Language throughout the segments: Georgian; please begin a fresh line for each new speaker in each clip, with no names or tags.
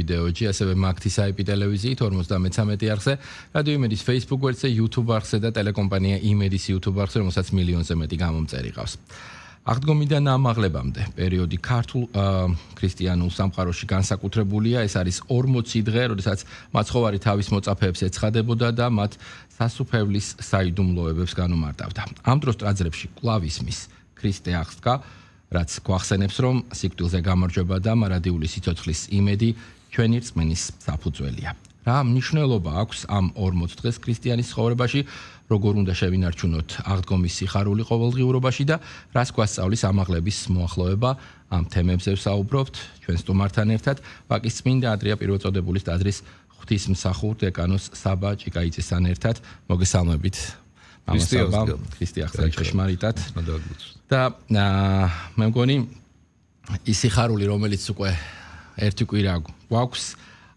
ვიდეოჯი, ასევე მაგთის IP ტელევიზიით 53 არხზე, რადიო იმედის Facebook ვერტზე, YouTube არხზე და ტელეკომპანია იმედის YouTube არხზე, რომელსაც მილიონზე მეტი გამომწერი ყავს. აღდგომიდან ამაღლებამდე პერიოდი ქართულ ქრისტიანულ სამყაროში განსაკუთრებულია, ეს არის 40 დღე, როდესაც მაცხოვარი თავის მოწაფეებს ეცხადებოდა და მათ სასუფეველის საიდუმლოებებს განუმარტავდა. ამ დროს ტაძრებში კვლავ ისმის ქრისტე აღსდგა, რაც გვახსენებს, რომ სიკვდილზე გამარჯვება და მარადიული სიცოცხლის იმედი ჩვენი რწმენის საფუძველია. რა მნიშვნელობა აქვს ამ 40 დღეს ქრისტიანის ცხოვრებაში, როგორ უნდა შევინარჩუნოთ აღდგომის სიხარული ყოველდღიურობაში და რას გვასწავლის ამაღლების მოახლოება, ამ თემებზე ვსაუბრობთ ჩვენ სტუმართან ერთად, ვაკის წმინდა ანდრია პირველწოდებულის ტაძრის ღვთისმსახურ დეკანოს საბა ჭიკაიძესთან ერთად. მოგესალმებით. ქრისტე აღსდგა ჭეშმარიტად. და მე მგონი ის სიხარული, რომელიც უკვე ერთი კვირა გვაქვს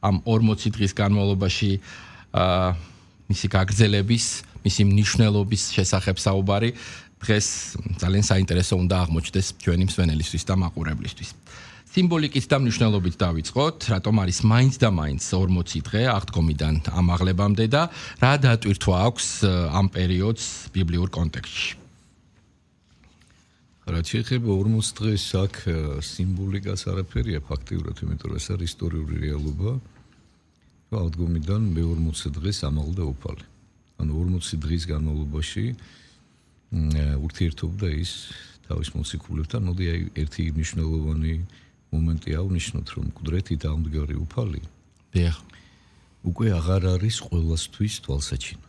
ამ 40 დღის განმავლობაში მისი გაგრძელების, მისი მნიშვნელობის შესახებ საუბარი დღეს ძალიან საინტერესო უნდა აღმოჩნდეს ჩვენი მსმენელისთვის და მაყურებლისთვის. სიმბოლიკით და მნიშვნელობით დავიწყოთ, რატომ არის მაინც და მაინც 40 დღე აღდგომიდან ამაღლებამდე და რა დატვირთვა აქვს ამ პერიოდს ბიბლიურ კონტექსტში.
რაც შეეხება 40 დღეს აქ სიმბოლიკას არაფერია ფაქტიურად, იმიტომ რომ ეს არის ისტორიული რეალობა. აღდგომიდან მე-40 დღეს ამაღლდა უფალი. ანუ 40 დღის განმავლობაში ურთიერთობდა ის თავის მოციქულებთან. მოდი აი ერთი მნიშვნელოვანი მომენტი ავნიშნოთ, რომ მკვდრეთით ამდგარი უფალი უკვე აღარ არის ყველასთვის თვალსაჩინო.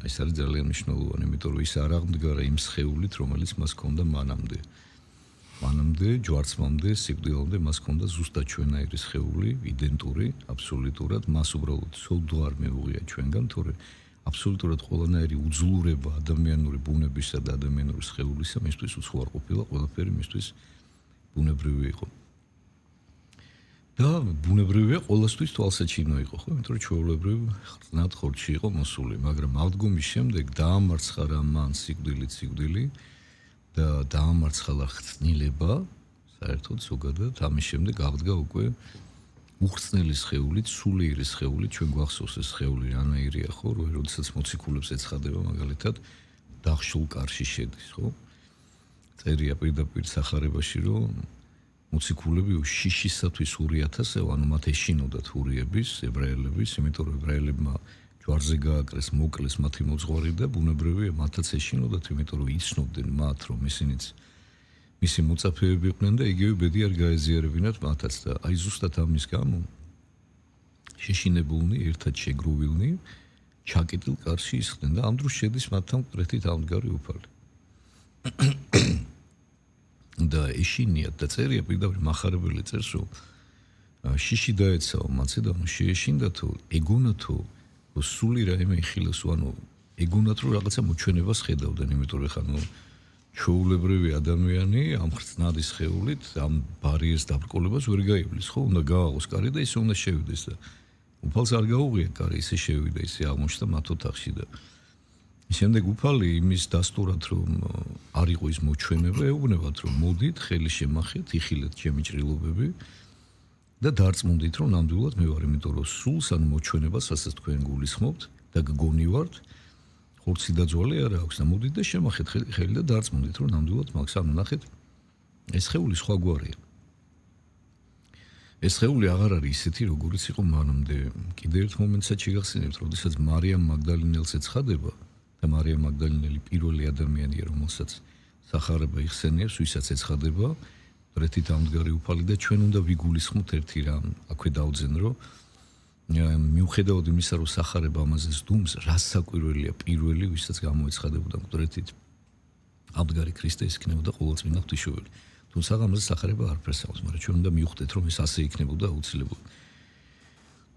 ეს არის ძალიან მნიშვნელოვანი, იმიტომ რომ ის არ აღმდგარა იმ სხეულით, რომელიც მას ჰქონდა მანამდე. მანამდე, ჯვარცმამდე, სიკვდილამდე მას ჰქონდა ზუსტად ჩვენაირი სხეული, იდენტური, აბსოლუტურად, მას უბრალოდ სოლდო არ მეუღია ჩვენგან, თორე აბსოლუტურად ყველანაირი უძლურება ადამიანური ბუნებისა და ადამიანური სხეულისა მისთვის უცხო არ ყოფილა, ყველაფერი მისთვის ბუნებრივი იყო. და ბუნებრივია ყველასთვის თვალსაჩინო იყო, ხო? იმიტომ რომ ჩვეულებრივ ხრძნად ხორცში იყო მოსული, მაგრამ აღდგომის შემდეგ დაამარცხა რა მან სიკვდილი და დაამარცხა ხრძნილება, საერთოდ ზოგადად ამის შემდეგ აღდგა უკვე უხრწნელი სხეულით, სულიერი სხეულით, ჩვენ გვახსოვს ეს სხეული რანაირია, ხო, როდესაც მოციქულებს ეცხადება მაგალითად დახშულ კარში შედის, ხო? წერია პირდაპირ სახარებაში, რომ მოციქულები შიშისათვის 2,000, ანუ მათ ეშინოდათ ურიების, ებრაელების, იმიტომ რომ ებრაელებმა ჯვარზე გააკრეს, მოკლეს მათი მოძღვარი და ბუნებრივია მათაც ეშინოდათ, იმიტომ რომ იცნობდნენ მათ, რომ ისინიც მისი მოწაფეები იყვნენ და იგივე ბედი არ გაეზიარებინათ მათაც და აი ზუსტად ამის გამო შეშინებულნი, ერთად შეგრუვილნი, ჩაკეტილ კარში ისხდნენ და ამ დროს შედის მათთან მკვდრეთით ამდგარი უფალი. და ეშინიათ და წერია პირდაპირ მახარებელი წერს, რომ შიში დაეცაო მათზე და შეეშინდა თუ ეგონა თუ სული რაიმე იხილოს, ანუ ეგონათ რომ რაღაცა მოჩვენებას ხედავდნენ, იმიტომ რომ ხანო ჩვეულებრივი ადამიანი ამ ხრძნადი სხეულით ამ ბარიერს დაბრკოლებას ვერ გაივლის, ხო? უნდა გააღოს კარი და ისე უნდა შევიდეს და უფალს არ გაუღია კარი, ისე შევიდა, ისე აღმოჩნდა მათ ოთახში და შემდეგ უფალი იმის დასტურად, რომ არ იყო ის მოჩვენება, ეუბნებათ, რომ მოდით, ხელი შემახეთ, იხილეთ ჩემი ჭრილობები და დარწმუნდით, რომ ნამდვილად მე ვარ, იმიტომ რომ სულს ან მოჩვენებას, რასაც თქვენ გულისხმობთ და გგონივართ, ხორცი და ძვალი არ აქვს და მოდით და შემახეთ ხელი და დარწმუნდით, რომ ნამდვილად მაგს ანუ ნახეთ, ეს სხეული სხვაგვარია. ეს სხეული აღარ არის ისეთი, როგორიც იყო მანამდე. კიდევ ერთ მომენტსაც შეგახსენებთ, როდესაც მარიამ მაგდალინელს ეცხადება და მარიამ მაგდალინელი პირველი ადამიანია, რომელსაც სახარება იხსენიებს, ვისაც ეცხადება, მკვდრეთით ამდგარი უფალი და ჩვენ უნდა ვიგულისხმოთ ერთი რამ, აქვე დავძენ, რომ მიუხედავად იმისა, რომ სახარება ამაზე ზდუმს, რას საკვირველია პირველი, ვისაც გამოეცხადებოდა მკვდრეთით ამდგარი ქრისტე, ის იქნებოდა ყოვლადწმინდა ღვთისმშობელი. თუმცა ამაზე სახარება არაფერს აქვს, მაგრამ ჩვენ უნდა მივხვდეთ, რომ ეს ასე იქნებოდა აუცილებლად.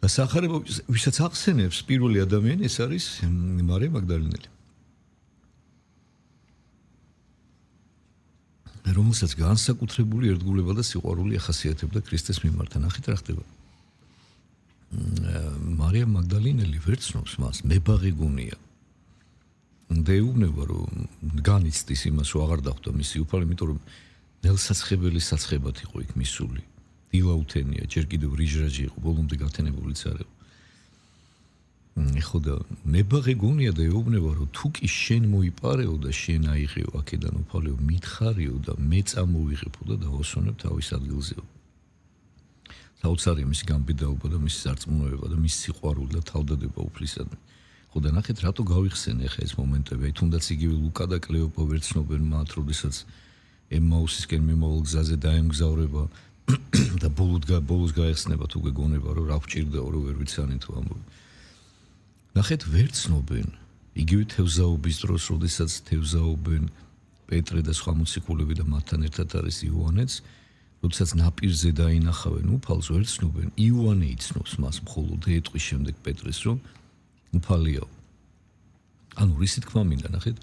და სახარება, ვისაც ახსენებს პირველი ადამიანი, ეს არის მარიამ მაგდალინელი. რომელსაც განსაკუთრებული ერთგულება და სიყვარული ახასიათებდა ქრისტეს მიმართ. ნახეთ რა ხდება. მარიამ მაგდალინელი ვერ ცნობს მას, მებაღი გონია. და ეუბნება, რომ განიცდის იმას, რომ აღარ დახვდა მისი უფალი, იმიტომ რომ ნელსაცხებელი საცხებად იყო იქ მისული. დილაუთენია, ჯერ კიდევ რიჟრაჟი იყო, ბოლომდე გათენებულიც არ იყო. ხოდა ნებაღე გონია და ეუბნება, რომ თუ კი შენ მოიპარეო და შენ აიღეო აქედან უფალეო, მითხარიო და მე წამოვიღებო და დავასვენებ თავის ადგილზეო. საოცარია მისი გამბედაობა და მისი სარწმუნოება და მისი სიყვარული და თავდადება უფლისადმი. ხოდა ნახეთ, რატო გავიხსენე ხა ეს მომენტები, აი თუნდაც იგივე ლუკა და კლეოპა ვერცნობენ მათ, როდესაც ემაუსისკენ მიმავალ გზაზე დაემგზავრება და ბოლოს გაეხსნება თუ გეგონება, რომ რა ვჭირდაო, რომ ვერ ვიცანი თუ ამბობ. ნახეთ, ვერცნობენ იგივე თევზაობის დროს, როდესაც თევზაობენ პეტრე და სხვა მოციქულები და მათთან ერთად არის იოანეც, როდესაც ნაპირზე დაინახავენ უფალს, ვერცნობენ იოანე იცნობს მას მხოლოდ ეტყვის შემდეგ პეტრეს, რომ უფალიაო. ანუ რისი თქმა მინდა, ნახეთ,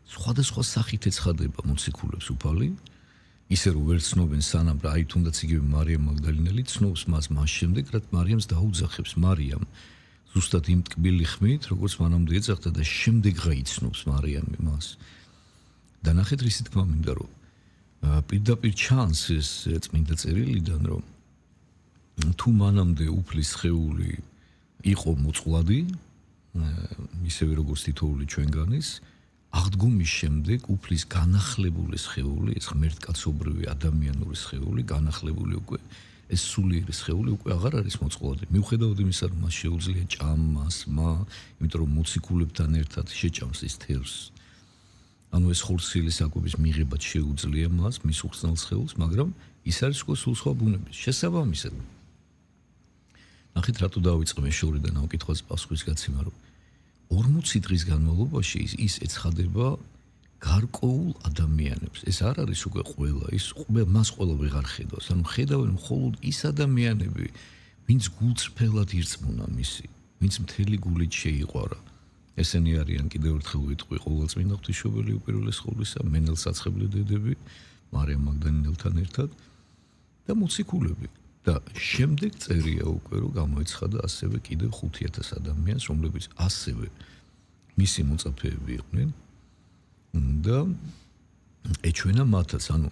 სხვადასხვა სახით ეცხადება მოციქულებს უფალი, ისე რომ ვერცნობენ სანამ რა აი თუნდაც იგივე მარიამ მაგდალინელი ცნობს მას შემდეგ, რაც მარიამს დაუძახებს მარიამ. ზუსტად იმ ტკბილი ხმით, როგორც მანამდე ეძახდა და შემდეგ გაიცნობს მარიამი მას. და ნახეთ რისი თქმა მინდა, რომ პირდაპირ ჩანს ეს წმინდა წერილიდან, რომ თუ მანამდე უფლის სხეული იყო მოწყვლადი, ისევე როგორც თითოეული ჩვენგანის, აღდგომის შემდეგ უფლის განახლებული სხეული, ეს ღმერთკაცობრივი ადამიანური სხეული, განახლებული უკვე ეს სულიერი სხეული უკვე აღარ არის მოწყვლადი. მიუხედავად იმისა, რომ მას შეუძლია ჭამა, სმა, იმიტომ რომ მოციქულებთან ერთად შეჭამს ის თევზს. ანუ ეს ხორცილი საკვების მიღებაც შეუძლია მას, მის უხსნელ სხეულს, მაგრამ ის არის უკვე სულ სხვა ბუნების. შესაბამისად. ნახეთ, რატო დავიწყე შორიდან ამ კითხვას პასუხის გაცემა, რომ 40 დღის განმავლობაში ის ეცხადება გარკვეულ ადამიანებს. ეს არ არის უკვე ყველა, მას ყველა ვეღარ ხედავს. ანუ ხედავენ მხოლოდ ის ადამიანები, ვინც გულწრფელად ირწმუნა მისი, ვინც მთელი გულით შეიყვარა. ესენი არიან კიდევ ერთხელ ვიტყვი ყოველწმინდა ღვთისმშობელი უპირველეს ყოვლისა, მენელსაცხებლე დედები, მარიამ მაგდალინელთან ერთად და მოციქულები. და შემდეგ წერია უკვე რომ გამოეცხადა ასევე კიდევ 5000 ადამიანს, რომლებიც ასევე მისი მოწაფეები იყვნენ. და ეჩვენა მათაც, ანუ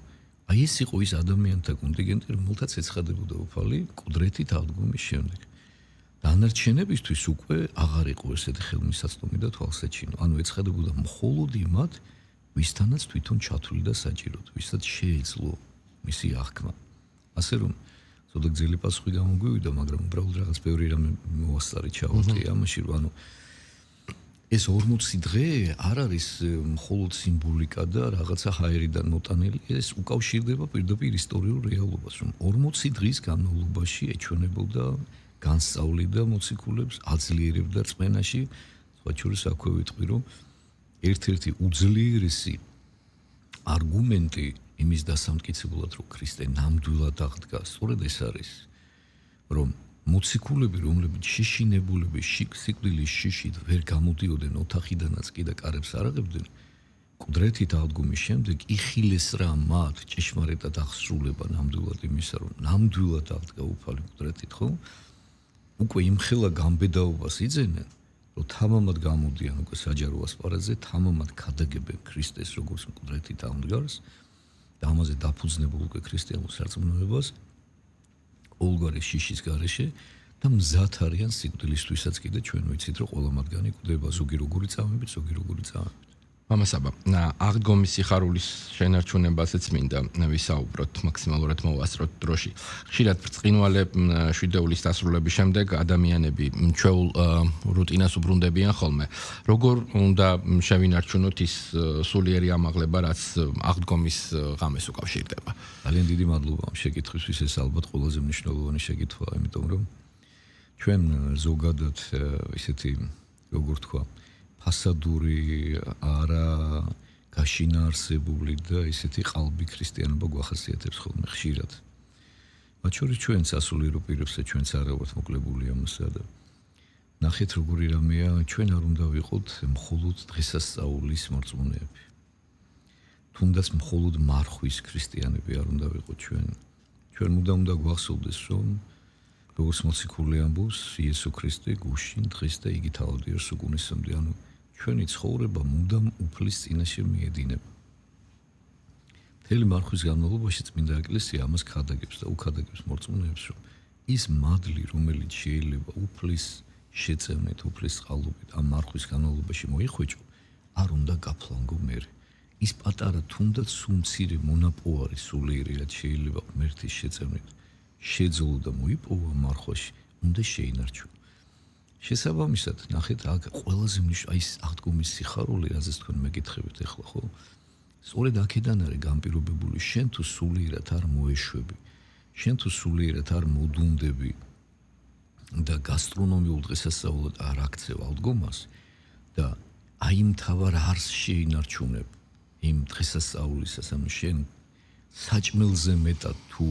აი ეს იყო ის ადამიანთა კონტინგენტი, რომელთაც ეცხადებოდა უფალი კუდრეთით აღდგომის შემდეგ. დანარჩენებისთვის უკვე აღარ იყო ესეთი ხელმისაწვდომი და თვალსაჩინო. ანუ ეცხადებოდა მხოლოდ იმათ, ვისთანაც თვითონ ჩათვლიდა საჭიროდ, ვისაც შეეძლო მისი აღქმა. ასე რომ ზოგადად გზელი პასუხი გამოგვივიდა, მაგრამ უბრალოდ რაღაც ბევრი რამე მოვასწარი ჩავარდი ამაში, რომ ანუ ეს 40 დღე არ არის მხოლოდ სიმბოლიკა და რაღაცა ჰაერიდან მოტანილი, ეს უკავშირდება პირდაპირ ისტორიულ რეალობას, რომ 40 დღის განმავლობაში ეჩვენებოდა განსწავლიდა მოციქულებს, აძლიერებდა რწმენაში, სხვა შორის აქვე ვიტყვი, რომ ერთ-ერთი უძლიერესი არგუმენტი იმის დასამტკიცებლად, რომ ქრისტე ნამდვილად აღდგა, სწორედ ეს არის, რომ მოციქულები, რომლებიც შიშინებულები, სიკვდილის შიშით ვერ გამოდიოდნენ ოთახიდანაც კი და კარებს არ აღებდნენ, კუდრეთით აღდგომის შემდეგ იხილეს რა მათ ჭეშმარიტად აღსრულება ნამდვილად იმისა, რომ ნამდვილად აღდგა უფალი კუდრეთით, ხო? უკვე იმხელა გამბედაობას იძენენ, რომ თამამად გამოდიან უკვე საჯარო ასპარეზზე, თამამად ქადაგებენ ქრისტეს როგორც კუდრეთით აღდგარს და ამაზე დაფუძნებულ უკვე ქრისტიანულ სარწმუნოებას ოლგვარი შიშის გარეშე და მზად არიან სიკვდილისთვისაც კიდე ჩვენ ვიცით, რომ ყველა მათგანი კვდება ზოგი როგორი წამებით, ზოგი როგორი წამებით.
მამასაბა, აღდგომის სიხარულის შენარჩუნებასაც მინდა ვისაუბროთ, მაქსიმალურად მოვასწროთ დროში. ხშირად ბრწყინვალე შვიდეულის დასრულების შემდეგ ადამიანები ჩვეულ რუტინას უბრუნდებიან ხოლმე. როგორ უნდა შევინარჩუნოთ ის სულიერი ამაღლება, რაც აღდგომის ღამეს უკავშირდება?
ძალიან დიდი მადლობა ამ შეკითხვისთვის, ეს ალბათ ყველაზე მნიშვნელოვანი შეკითხვაა, იმიტომ რომ ჩვენ ზოგადად ისეთი, როგორ თქვა, ფასადური არა გაშინაარსებული და ისეთი ყალბი ქრისტიანობა გვახასიათებს ხოლმე ხშირად. მათ შორის ჩვენც ასულიერო პირებსა ჩვენც არა ვართ მოკლებული ამასა და ნახეთ როგორი რამეა, ჩვენ არ უნდა ვიყოთ მხოლოდ დღესასწაულის მორწმუნეები. თუნდაც მხოლოდ მარხვის ქრისტიანები არ უნდა ვიყოთ ჩვენ. ჩვენ უნდა გვახსოვდეს, რომ როგორც მოციქული ამბობს, იესო ქრისტე გუშინ დღეს და იგი თავადიერს უგუნისმდე, ანუ ჩვენი ცხოვრება მუდამ უფლის წინაშე მიედინება. მთელი მარხვის განმავლობაში წმინდა ეკლესია ამას ქადაგებს და უქადაგებს მორწმუნეებს, რომ ის მადლი, რომელიც შეიძლება უფლის შეწევნით, უფლის წყალობით ამ მარხვის განმავლობაში მოიხვეჭო, არ უნდა გაფლანგო მერე. ის პატარა თუნდაც სულ მცირე მონაპოვარი სულიერი, რაც შეიძლება ღმერთის შეწევნით შეძლო და მოიპოვა მარხვაში, უნდა შეინარჩუნო. შესაბამისად, ნახეთ, აქ ყველაზე აი ეს აღდგომის სიხარული, რაზეც თქვენ მეკითხებით ახლა, ხო? სწორედ აქედან არის განპირობებული, შენ თუ სულიერად არ მოეშვები, შენ თუ სულიერად არ მოდუნდები და გასტრონომიულ დღესასწაულად არ აქცევ აღდგომას და აი მთავარ არს შეინარჩუნებ იმ დღესასწაულისას, ანუ შენ საჭმელზე მეტად თუ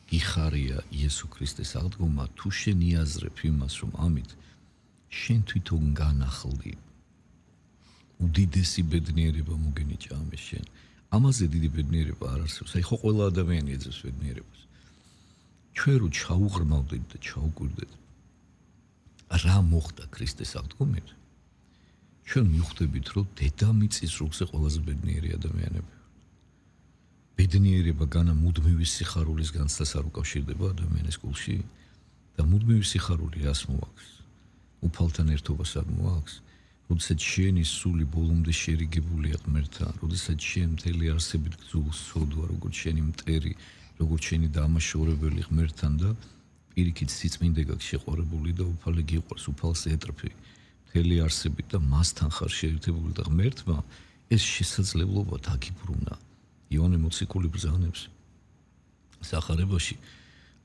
გიხარია იესო ქრისტეს აღდგომა, თუ შენ იაზრებ იმას, რომ ამით შენ თვითონ განახლდი უდიდესი ბედნიერება მოგენიჭა ამის შენ. ამაზე დიდი ბედნიერება არ არსებობს. აი ხო ყველა ადამიანი ეძებს ბედნიერებას. ჩვენ რო ჩაუღრმავდით და ჩაუკვირდეთ რა მოხდა ქრისტეს აღდგომით, ჩვენ მივხვდებით, რომ დედამიწის როგზე ყველაზე ბედნიერი ადამიანები. ბედნიერება განა მუდმივი სიხარულის განცდას არ უკავშირდება ადამიანის გულში და მუდმივი სიხარული რას მოაქვს? უფალთან ერთობას არ მოაქვს? როდესაც შენი სული ბოლომდე შერიგებულია ღმერთთან, როდესაც შენ მთელი არსებით გძულს სოდვა, როგორც შენი მტერი, როგორც შენი დამაშორებელი ღმერთთან და პირიქით სიწმინდე გაქვს შეყვარებული და უფალი გიყვარს, უფალს ეტრფი მთელი არსებით და მასთან ხარ შეერთებული და ღმერთმა ეს შესაძლებლობა დაგიბრუნა. იოანე მოციქული ბრძანებს სახარებაში,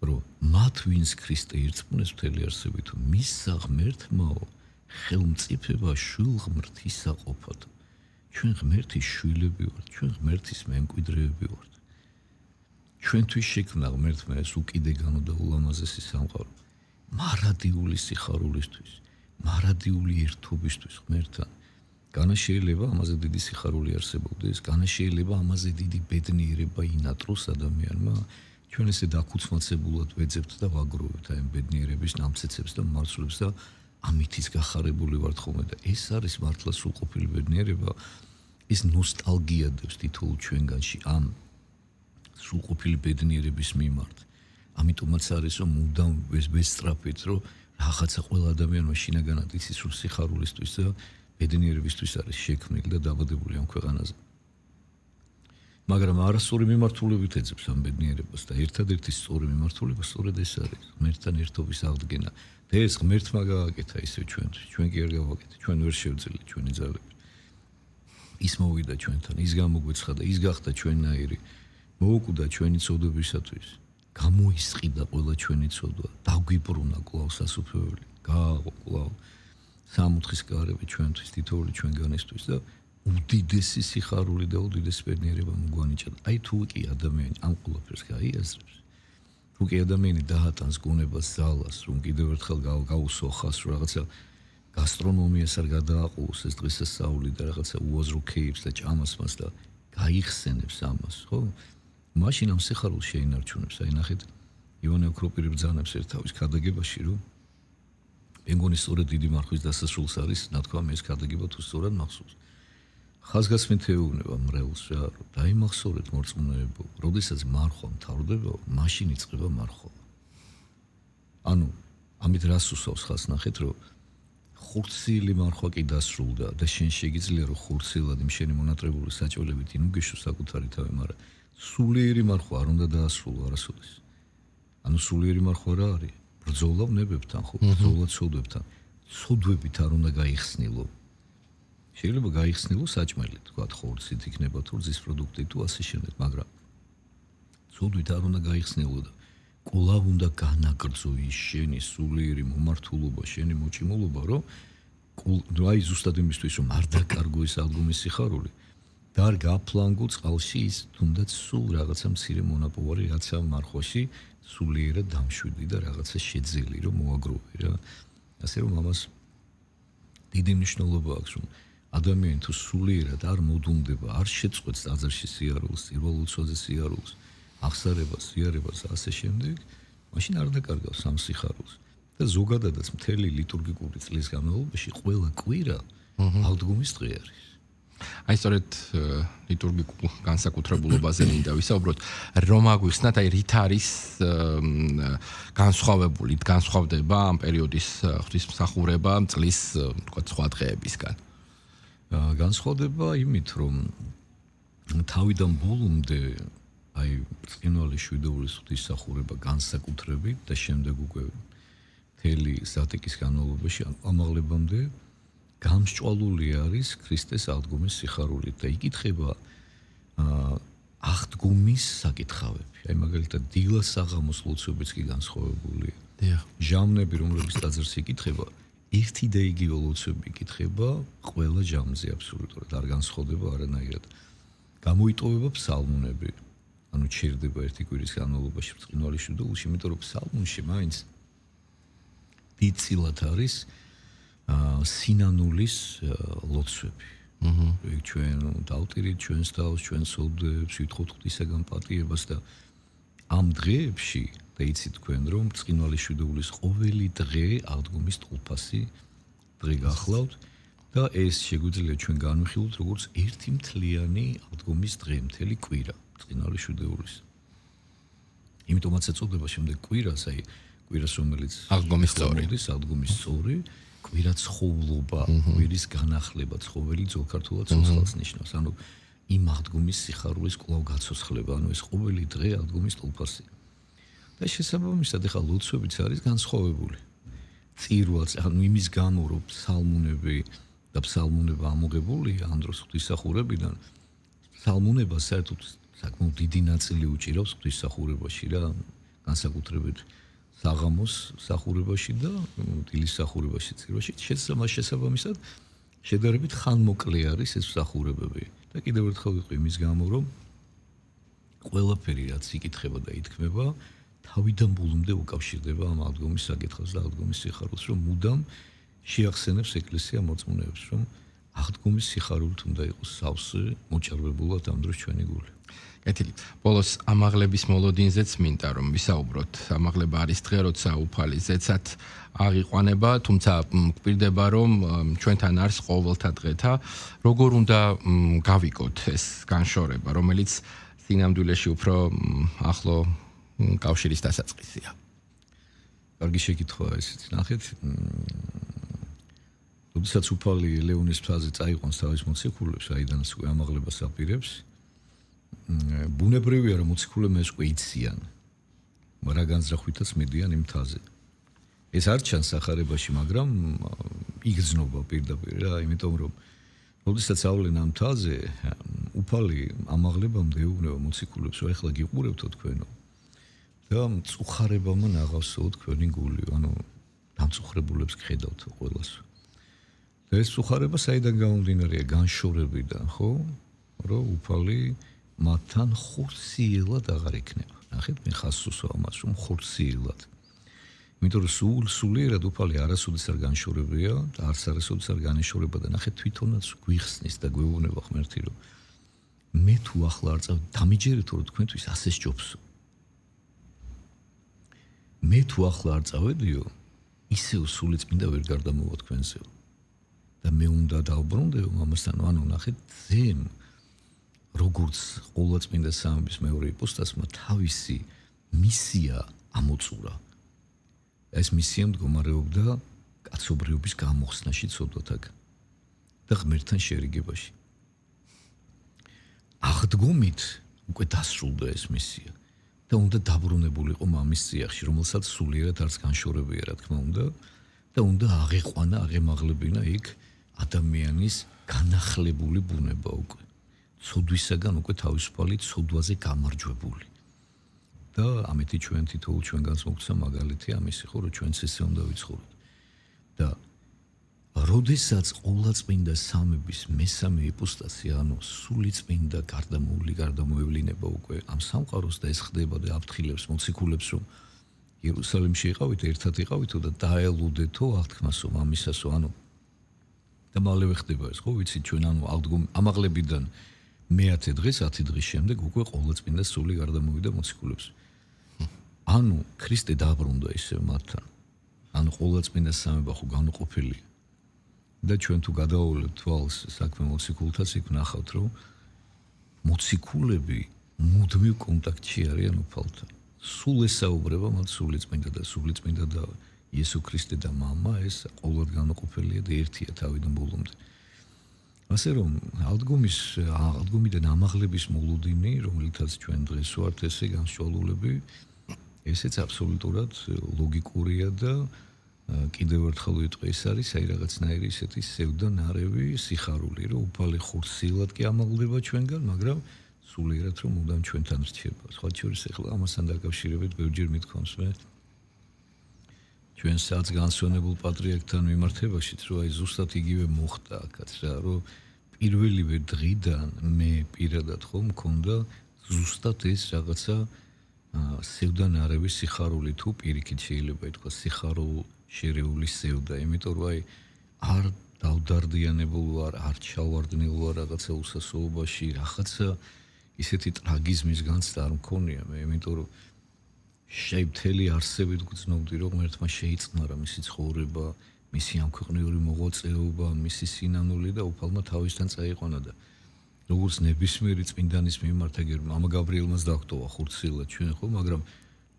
რომ მათ ვინც ქრისტე ირწმუნეს მთელი არსებით, მისსა ღმერთმაო ხელმწიფება შვილღმრთისა ყოფად. ჩვენ ღმერთის შვილები ვართ, ჩვენ ღმერთის მემკვიდრეები ვართ. ჩვენთვის შექმნა ღმერთმა ეს უკიდეგანო და ულამაზესი სამყარო მარადიული სიხარულისთვის, მარადიული ერთობისთვის ღმერთთან. განა შეიძლება ამაზე დიდი სიხარული არსებობდეს, განა შეიძლება ამაზე დიდი ბედნიერება ინატროს ადამიანმა. ჩვენ ესე დაქუცმაცებულად ვეძებთ და ვაგროვებთ აი ამ ბედნიერების ნამცეცებს და მარცვლებს და ამით ის გახარებული ვართ ხოლმე და ეს არის მართლა სრულყოფილი ბედნიერება. ეს ნოსტალგია დევს თითოეულ ჩვენგანში ამ სრულყოფილი ბედნიერების მიმართ. ამიტომაც არის რომ მუდამ ვესწრაფით, რომ რაღაცა ყველა ადამიანმა შინაგანად იცის რომ სიხარულისთვის და ბედნიერებისთვის არის შექმნილი და დაბადებული ამ ქვეყანაზე. მაგრამ არასწორი მიმართულებით ეძებს ამ ბედნიერებას და ერთადერთი სწორი მიმართულება სწორედ ეს არის ღმერთთან ერთობის აღდგენა. და ეს ღმერთმა გააკეთა ისე ჩვენთვის, ჩვენ კი არ გავაკეთეთ, ჩვენ ვერ შევძელით ჩვენი ძალებით. ის მოვიდა ჩვენთან, ის გამოგვეცხადა, ის გახდა ჩვენნაირი, მოუკვდა ჩვენი ცოდვებისათვის, გამოისყიდა ყველა ჩვენი ცოდვა, დაგვიბრუნა კვლავ სასუფეველი, გაააღო კვლავ სამოთხის გარები ჩვენთვის, თითოეული ჩვენგანისთვის და უდიდესი სიხარული და უდიდესი ბედნიერება მოგვანიჭა. აი თუ კი ადამიანი ამ ყველაფერს გაიაზრებს, თუ კი ადამიანი დაატანს გონებას, ძალას, რომ კიდევ ერთხელ გაუსვა ხას, რომ რაღაცა გასტრონომიას არ გადააყოლოს ეს დღესასწაული და რაღაცა უაზრო ქეიფს და ჭამას მას და გაიხსენებს ამას, ხო? მაშინ ამ სიხარულს შეინარჩუნებს. აი ნახეთ, ივანე ოქროპირი ბრძანებს ერთ თავის ქადაგებაში, რომ მეგონი სწორედ დიდი მარხვის დასასრულს არის, ნათქვამი ეს ქადაგება თუ სწორად მახსოვს. ხაზგასმით ეუბნება მრევლს რა, რომ დაიმახსოვრეთ მორწმუნეებო, როდესაც მარხვა მთავრდება, მაშინ იწყება მარხვა. ანუ ამით რას უსვავს ხაზს ნახეთ, რომ ხურცილი მარხვა კი დასრულდა და შენ შეგიძლია რომ ხურცილად იმ შენი მონატრებული საჭველებით ინუგეშო საკუთარი თავი, მაგრამ სულიერი მარხვა არ უნდა დაასრულო არასოდეს. ანუ სულიერი მარხვა რა არის? ბრძოლა ვნებებთან, ხო? ბრძოლა ცოდვებთან. ცოდვებით არ უნდა გაიხსნილო. შეიძლება გაიხსნილო საჭმელით, თქვათ ხორცით იქნება თუ რძის პროდუქტი თუ ასე შემდეგ, მაგრამ ცოდვით არ უნდა გაიხსნილო და კვლავ უნდა განაგრძო ის შენი სულიერი მომართულობა, შენი მოჭიმულობა, რომ აი ზუსტად იმისთვის რომ არ დაკარგო ეს აღდგომის სიხარული და არ გაფლანგო წყალში ის თუნდაც სულ რაღაცა მცირე მონაპოვარი, რაცა მარხვაში სულიერად დამშვიდი და რაღაცა შეძელი რომ მოაგროვე რა. ასე რომ ამას დიდი მნიშვნელობა აქვს, რომ ადამიანი თუ სულიერად არ მოდუნდება, არ შეწყვეტს ტაძარში სიარულს, პირველუცვაზე სიარულს, აღსარებას, ზიარებას და ასე შემდეგ, მაშინ არ დაკარგავს ამ სიხარულს. და ზოგადადაც მთელი ლიტურგიკური წლის განმავლობაში ყველა კვირა აღდგომის დღე არის.
აი სწორედ ლიტურგიკულ განსაკუთრებულობაზე მინდა ვისაუბროთ, რომ აგვიხსნათ, აი რით არის განსხვავებული, განსხვავდება ამ პერიოდის ღვთისმსახურება წლის თქვა სხვა დღეებისგან.
განსხვავდება იმით, რომ თავიდან ბოლომდე აი წინვალი შვიდობის ღვთისმსახურება განსაკუთრებით და შემდეგ უკვე მთელი ზატიკის განმავლობაში ამაღლებამდე გამსჭვალული არის ქრისტეს აღდგომის სიხარულით და იკითხება აღდგომის საკითხავები. აი მაგალითად დილას საღამოს ლოცვებიც კი განსხვავებულია. ჟამნები, რომლებიც ტაძარს იკითხება, ერთი და იგივე ლოცვები იკითხება ყველა ჟამზე აბსოლუტურად არ განსხვავდება არანაირად. გამოიტოვება ფსალმუნები. ანუ ჩერდება ერთი კვირის განმავლობაში ბრწყინვალე შვიდობულში, იმიტომ რომ ფსალმუნში მაინც დიდწილად არის სინანულის ლოცვები. ჩვენ დავტირით ჩვენს თავს, ჩვენს სოდებს, ვითხოვთ ღვთისაგან პატიებას და ამ დღეებში და იცით თქვენ რომ ბრწყინვალე შვიდობულის ყოველი დღე აღდგომის ტოლფასი დღე გახლავთ და ეს შეგვიძლია ჩვენ განვიხილოთ როგორც ერთი მთლიანი აღდგომის დღე, მთელი კვირა ბრწყინვალე შვიდობულის. იმიტომაც ეწოდება შემდეგ კვირას, აი კვირას რომელიც
აღდგომის წორი,
აღდგომის წორი, კვირა ცხოვრობა, კვირის განახლება, ცხოველი ძოლქართულად ცოცხალს ნიშნავს. ანუ იმ აღდგომის სიხარულის კვლავ გაცოცხლება, ანუ ეს ყოველი დღე აღდგომის ტოლფასი. და შესაბამისად ახლა ლოცვებიც არის განსხვავებული. წირვალს, ანუ იმის გამო რომ ფსალმუნები და ფსალმუნება ამოღებულია ამ დროს ღვთისმსახურებიდან, ფსალმუნება საერთოდ საკმაოდ დიდი ნაწილი უჭირავს ღვთისმსახურებაში რა, განსაკუთრებით საღამოს მსახურებაში და დილის მსახურებაში წირვაში. შესაბამისად შედარებით ხანმოკლე არის ეს მსახურებები. და კიდევ ერთხელ ვიყო იმის გამო რომ ყველაფერი რაც იკითხება და ითქმება თავიდან ბოლომდე უკავშირდება ამ აღდგომის საკითხს და აღდგომის სიხარულს, რომ მუდამ შეახსენებს ეკლესია მოწმუნეებს, რომ აღდგომის სიხარულით უნდა იყოს სავსე მოჭარბებულად ამ დროს ჩვენი გული.
კეთილი. ბოლოს ამაღლების მოლოდინზეც მინდა რომ ვისაუბროთ. ამაღლება არის დღე, როცა უფალი ზეცად აღიყვანება, თუმცა გვპირდება რომ ჩვენთან არის ყოველთა დღეთა, როგორ უნდა გავიკოთ ეს განშორება, რომელიც სინამდვილეში უფრო ახლო კავშირის დასაწყისია.
კარგი შეკითხვაა ესეც. ნახეთ, როდესაც უფალი ლეონის მთაზე წაიყვანს თავის მოციქულებს, აიდანაც უკვე ამაღლებას აპირებს, ბუნებრივია რომ მოციქულებმა ეს უკვე იციან, რა განზრახვითაც მიდიან იმ მთაზე. ეს არ ჩანს სახარებაში, მაგრამ იგრძნობა პირდაპირ რა, იმიტომ რომ როდესაც ავლენ ამ მთაზე, უფალი ამაღლებამდე ეუბნება მოციქულებს, რომ ეხლა გიყურებთო თქვენო და მწუხარებამა ნაღავსო თქვენი გული, ანუ დამწუხრებულებს გხედავთ ყველას. და ეს მწუხარება საიდან გამომდინარეა? განშორებიდან, ხო? რომ უფალი მათთან ხორციელად აღარ იქნება. ნახეთ, მე ხაზს უსვა ამას, რომ ხორციელად. იმიტომ რომ სულიერად უფალი არასოდეს არ განშორებია და არც არასოდეს არ განეშორება და ნახეთ თვითონაც გვიხსნის და გვეუბნება ღმერთი, რომ მე თუ ახლა არ წავ დამიჯერეთო რომ თქვენთვის ასე სჯობსო. მე თუ ახლა არ წავედიო, ისევ სული წმინდა ვერ გარდამოვა თქვენზეო. და მე უნდა დავბრუნდეო ამასთან, ანუ ნახეთ ძემ როგორც ყოვლადწმინდა სამების მეორე იპოსტასმა თავისი მისია ამოწურა. ეს მისია მდგომარეობდა კაცობრიობის გამოხსნაში ცოდვათაგან და ღმერთთან შერიგებაში. აღდგომით უკვე დასრულდა ეს მისია და უნდა დაბრუნებულიყო მამის წიაღში, რომელსაც სულიერად არც განშორებია, რა თქმა უნდა, და უნდა აღეყვანა, აღემაღლებინა იქ ადამიანის განახლებული ბუნება უკვე. ცოდვისაგან უკვე თავისუფალი ცოდვაზე გამარჯვებული. და ამეთი ჩვენ თითოეულ ჩვენგანს მოგცა მაგალითი ამისი ხო, რომ ჩვენც ესე უნდა ვიცხოვროთ. და როდესაც ყოვლადწმინდა სამების მესამე იპოსტასი, ანუ სულიწმინდა გარდამოევლინება უკვე ამ სამყაროს და ეს ხდება და აფრთხილებს მოციქულებს, რომ იერუსალიმში იყავით, ერთად იყავითო და დაელოდეთო აღთქმასო, მამისასო, ანუ და მალევე ხდება ეს, ხო, ვიცით ჩვენ ანუ ამაღლებიდან მე-10 დღეს, 10 დღის შემდეგ უკვე ყოვლადწმინდა სული გარდამოვიდა მოციქულებს. ანუ ქრისტე დაბრუნდა ისევ მათთან. ანუ ყოვლადწმინდა სამება ხო განუყოფელია. და ჩვენ თუ გადავოვლეთ თვალს საქმე მოციქულთაც იქ ვნახავთ, რომ მოციქულები მუდმივ კონტაქტში არიან უფალთან. სულ ესაუბრება მათ სულიწმინდა და იესო ქრისტე და მამა, ეს ყოველდღიურად განუყოფელია და ერთია თავიდან ბოლომდე. ასე რომ აღდგომიდან ამაღლების მოლოდინი, რომელთაც ჩვენ დღეს ვართ ესე განსხვავებულები, ესეც აბსოლუტურად ლოგიკურია და კიდევ ერთხელ ვიტყვი, ეს არის აი რაღაცნაირი ისეთი სევდანარევი სიხარული, რომ უფალი ხურცილად კი ამაღლდება ჩვენგან, მაგრამ სულიერად რომ მუდამ ჩვენთან რჩება. სხვა შორის ახლა ამასთან დაკავშირებით ბევრჯერ მithქვამს მე ჩვენ სადაც განსვენებულ პატრიარქთან მიმართებაშიც, რომ აი ზუსტად იგივე მოხდა აქაც რა, რომ პირველივე დღიდან მე პირადად ხომ მქონდა ზუსტად ეს რაღაცა სევდანარევი სიხარული თუ პირიქით შეიძლება ითქვას სიხარულ შერეული სევდა, იმიტომ რომ აი არ დავდარდიანებულ ვარ, არ ჩავარდნილ ვარ რაღაცა უსასოობაში, რაღაცა ისეთი ტრაგიზმის განცდა არ მქონია მე, იმიტომ რომ შემთელი არსებით გრძნობდი, რომ ერთმა შეიწნარა მისი ცხოვრება, მისი ამ ქვეყნიური მოღვაწეობა, მისი სინანული და უფალმა თავისთან წაიყვანა და როგორც ნებისმიერი წმინდანის მიმართ ეგერ მამა გაბრიელმაც დაგტოვა ხურცილად ჩვენ ხო, მაგრამ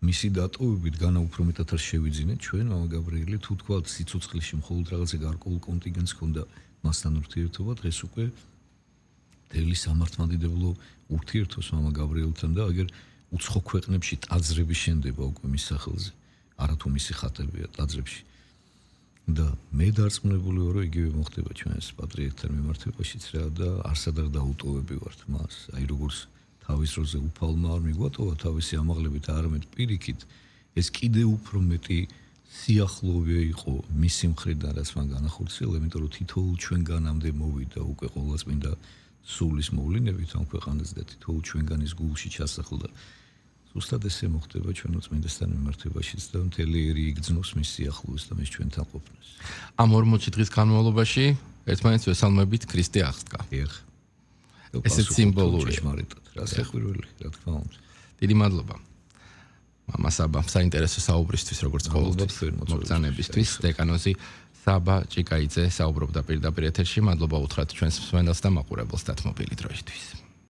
მისი დატოვებით განა უფრო მეტად არ შევიძინეთ ჩვენ მამა გაბრიელი თუ თქვა სიცოცხლეში მხოლოდ რაღაცა გარკვეულ კონტინგენტს ჰქონდა მასთან ურთიერთობა, დღეს უკვე მთელი სამართლმადიდებლო ურთიერთობს მამა გაბრიელთან და აგერ უცხო ქვეყნებში ტაძრები შენდება უკვე მის სახელზე, არათუ მისი ხატებია ტაძრებში. და მე დარწმუნებული ვარ, რომ იგივე მოხდება ჩვენს პატრიარქთან მიმართებაშიც რა და არსად არ დაუტოვები ვართ მას. აი როგორც თავის დროზე უფალმა არ მიგვატოვა თავისი ამაღლებით, არამედ პირიქით ეს კიდე უფრო მეტი სიახლოვე იყო მისი მხრიდან, რაც მან განახორციელა, იმიტომ რომ თითოეულ ჩვენგანამდე მოვიდა უკვე ყოვლადწმინდა სულის მოვლენებით ამ ქვეყანას და თითოეულ ჩვენგანის გულში ჩასახლდა. ზუსტად ესე მოხდება ჩვენო წმინდასთან მიმართებაშიც და მთელი ერი იგრძნობს მის სიახლოვეს და მის ჩვენთან ყოფნას.
ამ 40 დღის განმავლობაში ერთმანეთს ვესალმებით ქრისტე აღსდგა.
დიახ.
ესეც სიმბოლური.
რა საყვირველი, რა თქმა უნდა.
დიდი მადლობა. მამა საბა, საინტერესო საუბრისთვის, როგორც ყოველთვის, მოგზანებისთვის. დეკანოზი საბა ჭიკაიძე საუბრობდა პირდაპირ ეთერში. მადლობა უთხრათ ჩვენს მსმენელს და მაყურებელს დათმობილი დროისთვის.